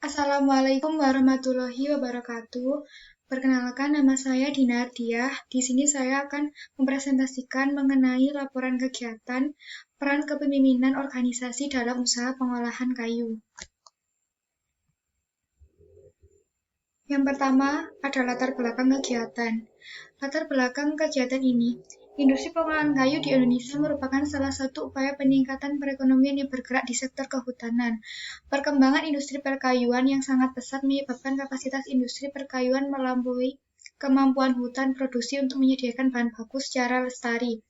Assalamualaikum warahmatullahi wabarakatuh. Perkenalkan, nama saya Dina Ardiah. Di sini saya akan mempresentasikan mengenai laporan kegiatan peran kepemimpinan organisasi dalam usaha pengolahan kayu. Yang pertama ada latar belakang kegiatan. Latar belakang kegiatan ini, industri pengolahan kayu di Indonesia merupakan salah satu upaya peningkatan perekonomian yang bergerak di sektor kehutanan. Perkembangan industri perkayuan yang sangat pesat menyebabkan kapasitas industri perkayuan melampaui kemampuan hutan produksi untuk menyediakan bahan baku secara lestari.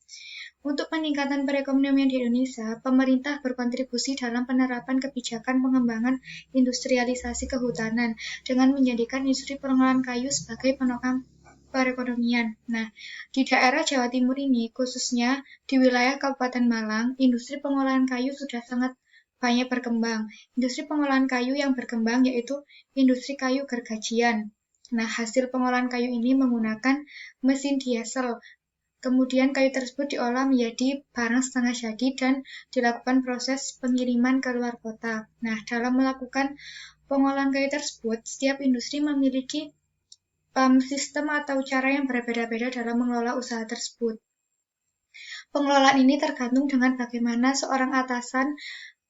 Untuk peningkatan perekonomian di Indonesia, pemerintah berkontribusi dalam penerapan kebijakan pengembangan industrialisasi kehutanan dengan menjadikan industri pengolahan kayu sebagai penopang perekonomian. Nah, di daerah Jawa Timur ini, khususnya di wilayah Kabupaten Malang, industri pengolahan kayu sudah sangat banyak berkembang. Industri pengolahan kayu yang berkembang yaitu industri kayu gergajian. Nah, hasil pengolahan kayu ini menggunakan mesin diesel. Kemudian kayu tersebut diolah menjadi barang setengah jadi dan dilakukan proses pengiriman ke luar kota. Nah, dalam melakukan pengolahan kayu tersebut, setiap industri memiliki sistem atau cara yang berbeda-beda dalam mengelola usaha tersebut. Pengelolaan ini tergantung dengan bagaimana seorang atasan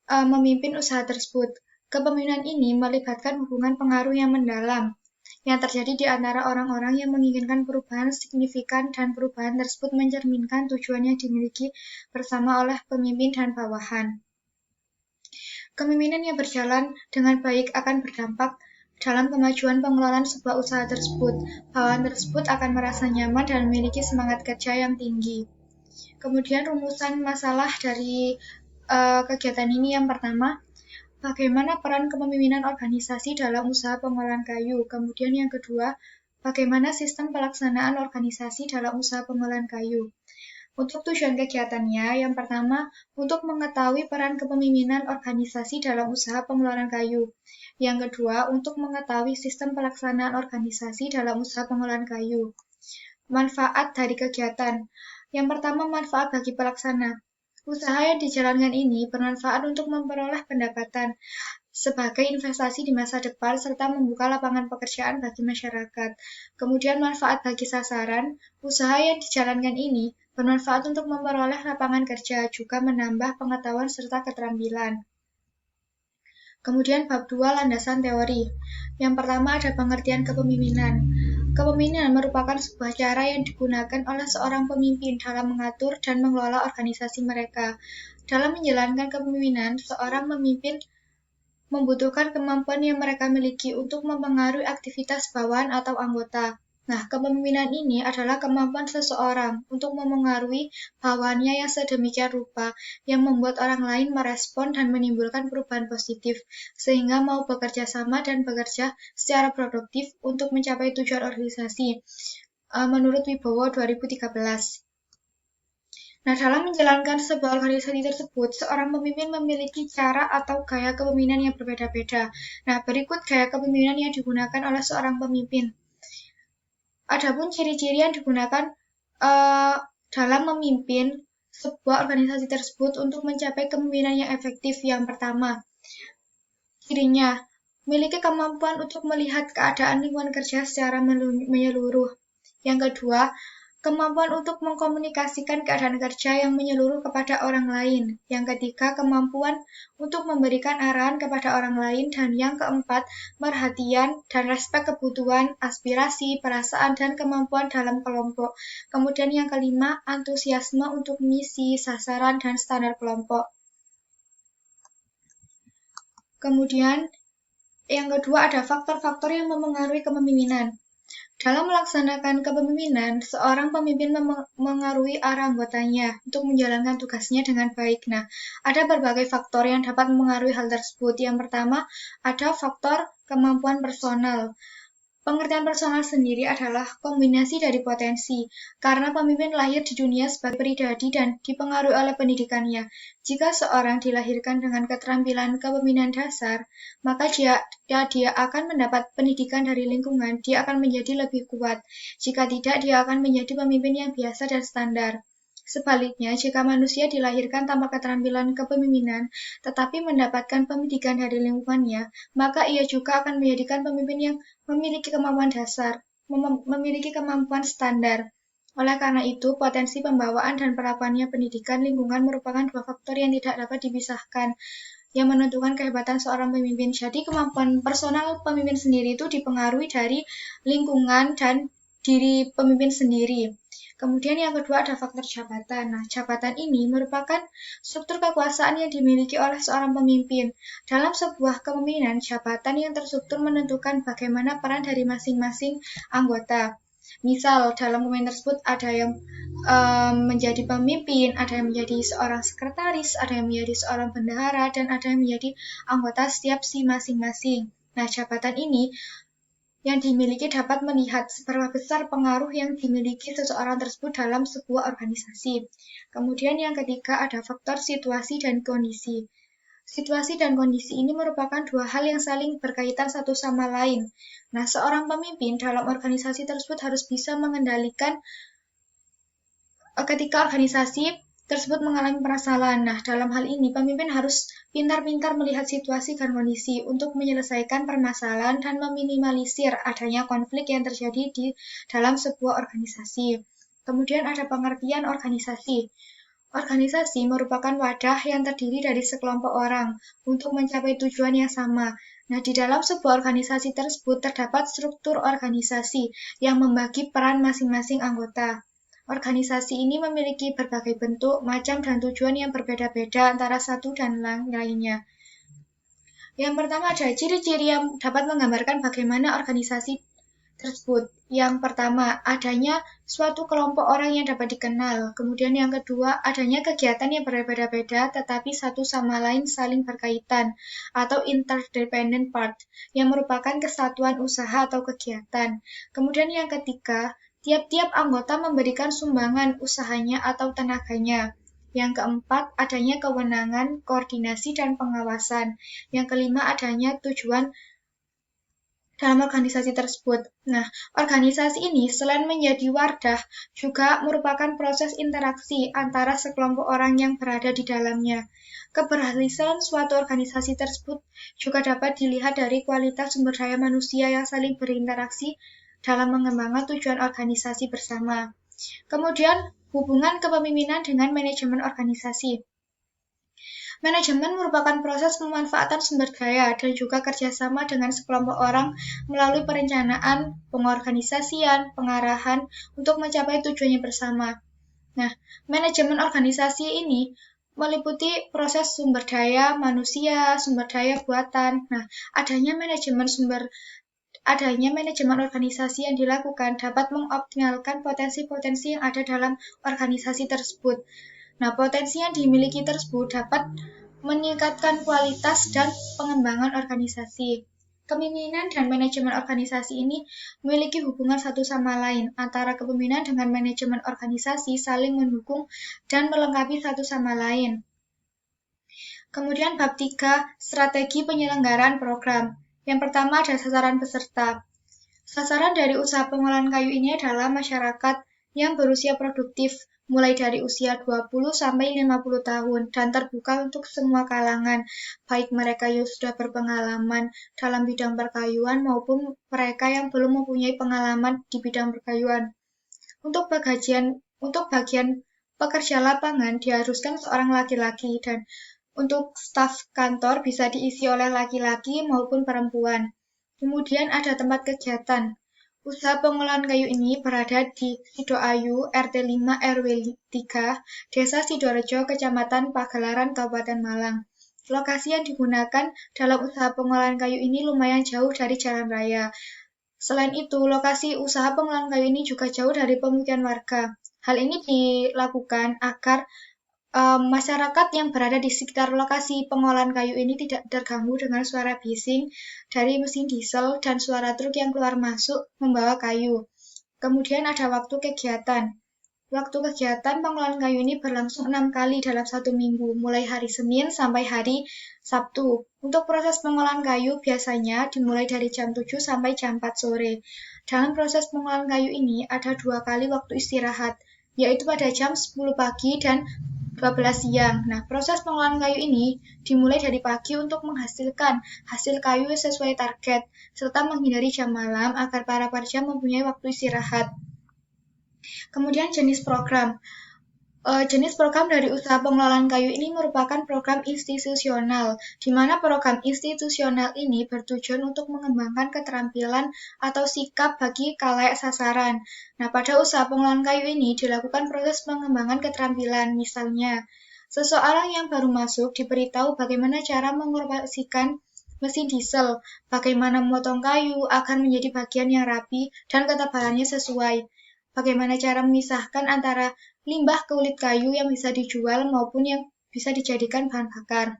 memimpin usaha tersebut. Kepemimpinan ini melibatkan hubungan pengaruh yang mendalam yang terjadi di antara orang-orang yang menginginkan perubahan signifikan dan perubahan tersebut mencerminkan tujuan yang dimiliki bersama oleh pemimpin dan bawahan. Kepemimpinan yang berjalan dengan baik akan berdampak dalam kemajuan pengelolaan sebuah usaha tersebut. Bawahan tersebut akan merasa nyaman dan memiliki semangat kerja yang tinggi. Kemudian rumusan masalah dari kegiatan ini yang pertama, bagaimana peran kepemimpinan organisasi dalam usaha pengolahan kayu. Kemudian yang kedua, bagaimana sistem pelaksanaan organisasi dalam usaha pengolahan kayu. Untuk tujuan kegiatannya, yang pertama, untuk mengetahui peran kepemimpinan organisasi dalam usaha pengolahan kayu. Yang kedua, untuk mengetahui sistem pelaksanaan organisasi dalam usaha pengolahan kayu. Manfaat dari kegiatan. Yang pertama, manfaat bagi pelaksana. Usaha yang dijalankan ini bermanfaat untuk memperoleh pendapatan sebagai investasi di masa depan serta membuka lapangan pekerjaan bagi masyarakat. Kemudian manfaat bagi sasaran, usaha yang dijalankan ini bermanfaat untuk memperoleh lapangan kerja, juga menambah pengetahuan serta keterampilan. Kemudian bab 2 landasan teori. Yang pertama ada pengertian kepemimpinan. Kepemimpinan merupakan sebuah cara yang digunakan oleh seorang pemimpin dalam mengatur dan mengelola organisasi mereka. Dalam menjalankan kepemimpinan, seorang pemimpin membutuhkan kemampuan yang mereka miliki untuk mempengaruhi aktivitas bawahan atau anggota. Nah, kepemimpinan ini adalah kemampuan seseorang untuk memengaruhi bawahannya yang sedemikian rupa yang membuat orang lain merespon dan menimbulkan perubahan positif, sehingga mau bekerja sama dan bekerja secara produktif untuk mencapai tujuan organisasi, menurut Wibowo 2013. Nah, dalam menjalankan sebuah organisasi tersebut, seorang pemimpin memiliki cara atau gaya kepemimpinan yang berbeda-beda. Nah, berikut gaya kepemimpinan yang digunakan oleh seorang pemimpin. Adapun ciri-ciri yang digunakan dalam memimpin sebuah organisasi tersebut untuk mencapai kepemimpinan yang efektif. Yang pertama, cirinya memiliki kemampuan untuk melihat keadaan lingkungan kerja secara menyeluruh. Yang kedua, kemampuan untuk mengkomunikasikan keadaan kerja yang menyeluruh kepada orang lain. Yang ketiga, kemampuan untuk memberikan arahan kepada orang lain. Dan yang keempat, perhatian dan respek kebutuhan, aspirasi, perasaan, dan kemampuan dalam kelompok. Kemudian yang kelima, antusiasme untuk misi, sasaran, dan standar kelompok. Kemudian yang kedua ada faktor-faktor yang memengaruhi kepemimpinan. Dalam melaksanakan kepemimpinan, seorang pemimpin mengaruhi arah anggotanya untuk menjalankan tugasnya dengan baik. Nah, ada berbagai faktor yang dapat memengaruhi hal tersebut. Yang pertama, ada faktor kemampuan personal. Pengertian personal sendiri adalah kombinasi dari potensi, karena pemimpin lahir di dunia sebagai pribadi dan dipengaruhi oleh pendidikannya. Jika seorang dilahirkan dengan keterampilan kepemimpinan dasar, maka dia akan mendapat pendidikan dari lingkungan, dia akan menjadi lebih kuat. Jika tidak, dia akan menjadi pemimpin yang biasa dan standar. Sebaliknya, jika manusia dilahirkan tanpa keterampilan kepemimpinan, tetapi mendapatkan pendidikan dari lingkungannya, maka ia juga akan menjadikan pemimpin yang memiliki kemampuan dasar, memiliki kemampuan standar. Oleh karena itu, potensi pembawaan dan perapannya pendidikan lingkungan merupakan dua faktor yang tidak dapat dipisahkan, yang menentukan kehebatan seorang pemimpin. Jadi kemampuan personal pemimpin sendiri itu dipengaruhi dari lingkungan dan diri pemimpin sendiri. Kemudian yang kedua ada faktor jabatan. Nah, jabatan ini merupakan struktur kekuasaan yang dimiliki oleh seorang pemimpin. Dalam sebuah kepemimpinan, jabatan yang terstruktur menentukan bagaimana peran dari masing-masing anggota. Misal, dalam pemimpin tersebut ada yang menjadi pemimpin, ada yang menjadi seorang sekretaris, ada yang menjadi seorang bendahara, dan ada yang menjadi anggota setiap si masing-masing. Nah, jabatan ini yang dimiliki dapat melihat seberapa besar pengaruh yang dimiliki seseorang tersebut dalam sebuah organisasi. Kemudian yang ketiga ada faktor situasi dan kondisi. Situasi dan kondisi ini merupakan dua hal yang saling berkaitan satu sama lain. Nah, seorang pemimpin dalam organisasi tersebut harus bisa mengendalikan ketika organisasi tersebut mengalami permasalahan. Nah, dalam hal ini, pemimpin harus pintar-pintar melihat situasi dan kondisi untuk menyelesaikan permasalahan dan meminimalisir adanya konflik yang terjadi di dalam sebuah organisasi. Kemudian ada pengertian organisasi. Organisasi merupakan wadah yang terdiri dari sekelompok orang untuk mencapai tujuan yang sama. Nah, di dalam sebuah organisasi tersebut terdapat struktur organisasi yang membagi peran masing-masing anggota. Organisasi ini memiliki berbagai bentuk, macam, dan tujuan yang berbeda-beda antara satu dan lainnya. Yang pertama ada ciri-ciri yang dapat menggambarkan bagaimana organisasi tersebut. Yang pertama, adanya suatu kelompok orang yang dapat dikenal. Kemudian yang kedua, adanya kegiatan yang berbeda-beda tetapi satu sama lain saling berkaitan atau interdependent part yang merupakan kesatuan usaha atau kegiatan. Kemudian yang ketiga, tiap-tiap anggota memberikan sumbangan usahanya atau tenaganya. Yang keempat, adanya kewenangan, koordinasi, dan pengawasan. Yang kelima, adanya tujuan dalam organisasi tersebut. Nah, organisasi ini selain menjadi wadah, juga merupakan proses interaksi antara sekelompok orang yang berada di dalamnya. Keberhasilan suatu organisasi tersebut juga dapat dilihat dari kualitas sumber daya manusia yang saling berinteraksi dalam mengembangkan tujuan organisasi bersama. Kemudian, hubungan kepemimpinan dengan manajemen organisasi. Manajemen merupakan proses pemanfaatan sumber daya dan juga kerjasama dengan sekelompok orang melalui perencanaan, pengorganisasian, pengarahan untuk mencapai tujuannya bersama. Nah, manajemen organisasi ini meliputi proses sumber daya manusia, sumber daya buatan. Nah, adanya manajemen organisasi yang dilakukan dapat mengoptimalkan potensi-potensi yang ada dalam organisasi tersebut. Nah, potensi yang dimiliki tersebut dapat meningkatkan kualitas dan pengembangan organisasi. Kepemimpinan dan manajemen organisasi ini memiliki hubungan satu sama lain. Antara kepemimpinan dengan manajemen organisasi saling mendukung dan melengkapi satu sama lain. Kemudian bab 3, strategi penyelenggaraan program. Yang pertama ada sasaran peserta. Sasaran dari usaha pengolahan kayu ini adalah masyarakat yang berusia produktif, mulai dari usia 20 sampai 50 tahun, dan terbuka untuk semua kalangan, baik mereka yang sudah berpengalaman dalam bidang perkayuan maupun mereka yang belum mempunyai pengalaman di bidang perkayuan. Untuk bagian pekerja lapangan diharuskan seorang laki-laki, dan untuk staf kantor bisa diisi oleh laki-laki maupun perempuan. Kemudian ada tempat kegiatan. Usaha pengolahan kayu ini berada di Sidoayu, RT 5 RW 3, Desa Sidorejo, Kecamatan Pagelaran, Kabupaten Malang. Lokasi yang digunakan dalam usaha pengolahan kayu ini lumayan jauh dari jalan raya. Selain itu, lokasi usaha pengolahan kayu ini juga jauh dari pemukiman warga. Hal ini dilakukan agar masyarakat yang berada di sekitar lokasi pengolahan kayu ini tidak terganggu dengan suara bising dari mesin diesel dan suara truk yang keluar masuk membawa kayu. Kemudian ada waktu kegiatan. Waktu kegiatan pengolahan kayu ini berlangsung 6 kali dalam 1 minggu, mulai hari Senin sampai hari Sabtu. Untuk proses pengolahan kayu biasanya dimulai dari jam 7 sampai jam 4 sore. Dalam proses pengolahan kayu ini ada 2 kali waktu istirahat. yaitu pada jam 10 pagi dan 12 siang. Nah, proses pengolahan kayu ini dimulai dari pagi untuk menghasilkan hasil kayu sesuai target, serta menghindari jam malam agar para pekerja mempunyai waktu istirahat. Kemudian jenis program. Jenis program dari usaha pengelolaan kayu ini merupakan program institusional, di mana program institusional ini bertujuan untuk mengembangkan keterampilan atau sikap bagi khalayak sasaran. Nah, pada usaha pengelolaan kayu ini dilakukan proses pengembangan keterampilan, misalnya seseorang yang baru masuk diberitahu bagaimana cara mengoperasikan mesin diesel, bagaimana memotong kayu agar menjadi bagian yang rapi dan ketebalannya sesuai, bagaimana cara memisahkan antara limbah kulit kayu yang bisa dijual maupun yang bisa dijadikan bahan bakar.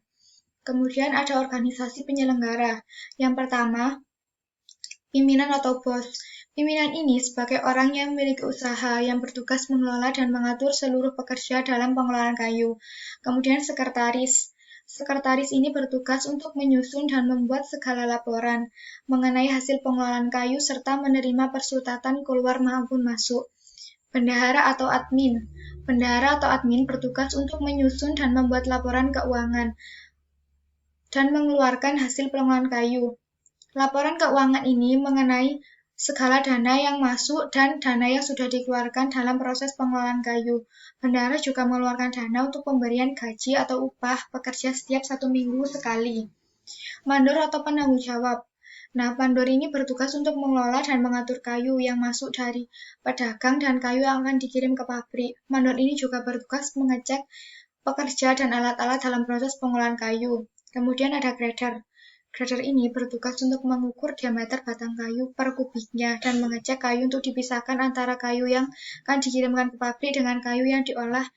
Kemudian ada organisasi penyelenggara. Yang pertama, pimpinan atau bos. Pimpinan ini sebagai orang yang memiliki usaha yang bertugas mengelola dan mengatur seluruh pekerja dalam pengelolaan kayu. Kemudian sekretaris. Sekretaris ini bertugas untuk menyusun dan membuat segala laporan mengenai hasil pengelolaan kayu serta menerima persultatan keluar maupun masuk. Bendahara atau admin. Bendahara atau admin bertugas untuk menyusun dan membuat laporan keuangan dan mengeluarkan hasil pengelolaan kayu. Laporan keuangan ini mengenai segala dana yang masuk dan dana yang sudah dikeluarkan dalam proses pengelolaan kayu. Bendahara juga mengeluarkan dana untuk pemberian gaji atau upah pekerja setiap 1 minggu sekali. Mandor atau penanggung jawab. Nah, mandor ini bertugas untuk mengelola dan mengatur kayu yang masuk dari pedagang dan kayu yang akan dikirim ke pabrik. Mandor ini juga bertugas mengecek pekerja dan alat-alat dalam proses pengolahan kayu. Kemudian ada grader. Grader ini bertugas untuk mengukur diameter batang kayu per kubiknya dan mengecek kayu untuk dipisahkan antara kayu yang akan dikirimkan ke pabrik dengan kayu yang diolah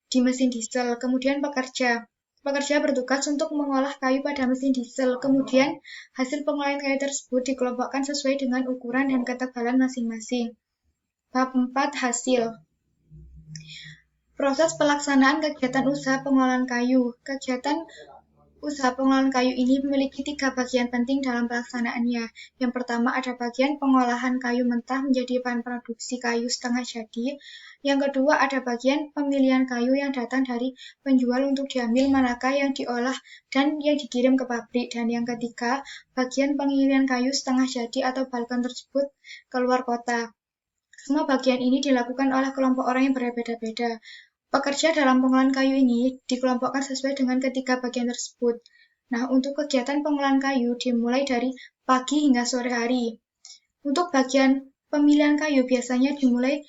di mesin diesel. Kemudian pekerja. Pekerja bertugas untuk mengolah kayu pada mesin diesel. Kemudian, hasil pengolahan kayu tersebut dikelompokkan sesuai dengan ukuran dan ketebalan masing-masing. Bab 4. Hasil. Proses pelaksanaan kegiatan usaha pengolahan kayu. Kegiatan usaha pengolahan kayu ini memiliki 3 bagian penting dalam pelaksanaannya. Yang pertama ada bagian pengolahan kayu mentah menjadi bahan produksi kayu setengah jadi. Yang kedua ada bagian pemilihan kayu yang datang dari penjual untuk diambil manakah yang diolah dan yang dikirim ke pabrik. Dan yang ketiga, bagian pengiriman kayu setengah jadi atau balkon tersebut keluar kota. Semua bagian ini dilakukan oleh kelompok orang yang berbeda-beda. Pekerja dalam pengolahan kayu ini dikelompokkan sesuai dengan ketiga bagian tersebut. Nah, untuk kegiatan pengolahan kayu dimulai dari pagi hingga sore hari. Untuk bagian pemilihan kayu biasanya dimulai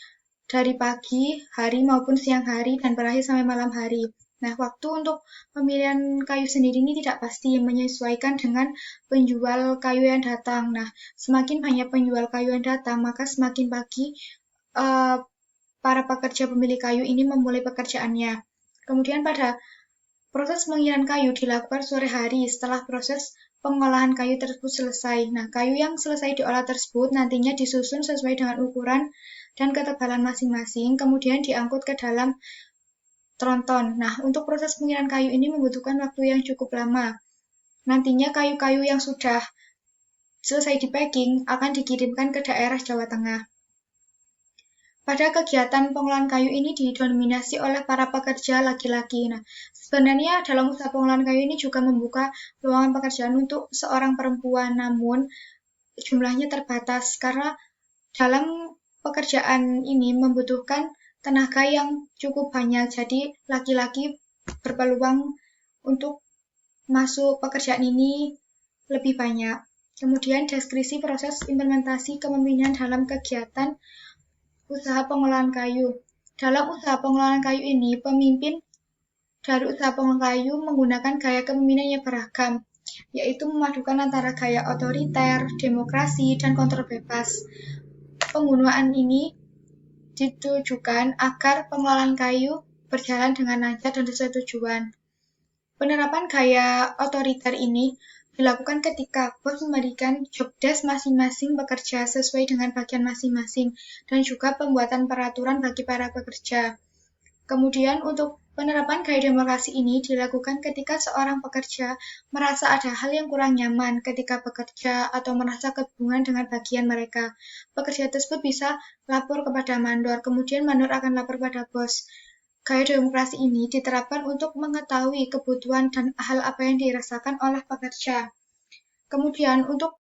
dari pagi hari maupun siang hari dan berakhir sampai malam hari. Nah, waktu untuk pemilihan kayu sendiri ini tidak pasti, menyesuaikan dengan penjual kayu yang datang. Nah, semakin banyak penjual kayu yang datang, maka semakin pagi para pekerja pemilik kayu ini memulai pekerjaannya. Kemudian pada proses pengiriman kayu dilakukan sore hari setelah proses pengolahan kayu tersebut selesai. Nah, kayu yang selesai diolah tersebut nantinya disusun sesuai dengan ukuran dan ketebalan masing-masing, kemudian diangkut ke dalam tronton. Nah, untuk proses pengiriman kayu ini membutuhkan waktu yang cukup lama. Nantinya kayu-kayu yang sudah selesai di packing akan dikirimkan ke daerah Jawa Tengah. Pada kegiatan pengolahan kayu ini didominasi oleh para pekerja laki-laki. Nah, sebenarnya dalam usaha pengolahan kayu ini juga membuka lowongan pekerjaan untuk seorang perempuan, namun jumlahnya terbatas karena dalam pekerjaan ini membutuhkan tenaga yang cukup banyak. Jadi, laki-laki berpeluang untuk masuk pekerjaan ini lebih banyak. Kemudian, deskripsi proses implementasi kepemimpinan dalam kegiatan usaha pengolahan kayu. Dalam usaha pengolahan kayu ini, pemimpin dari usaha pengolahan kayu menggunakan gaya kepemimpinan yang beragam, yaitu memadukan antara gaya otoriter, demokrasi, dan kontrol bebas. Penggunaan ini ditujukan agar pengolahan kayu berjalan dengan lancar dan sesuai tujuan. Penerapan gaya otoriter ini dilakukan ketika bos memberikan job desk masing-masing pekerja sesuai dengan bagian masing-masing dan juga pembuatan peraturan bagi para pekerja. Kemudian untuk Penerapan gaya demokrasi ini dilakukan ketika seorang pekerja merasa ada hal yang kurang nyaman ketika bekerja atau merasa kebingungan dengan bagian mereka. Pekerja tersebut bisa lapor kepada mandor, kemudian mandor akan lapor pada bos. Gaya demokrasi ini diterapkan untuk mengetahui kebutuhan dan hal apa yang dirasakan oleh pekerja. Kemudian untuk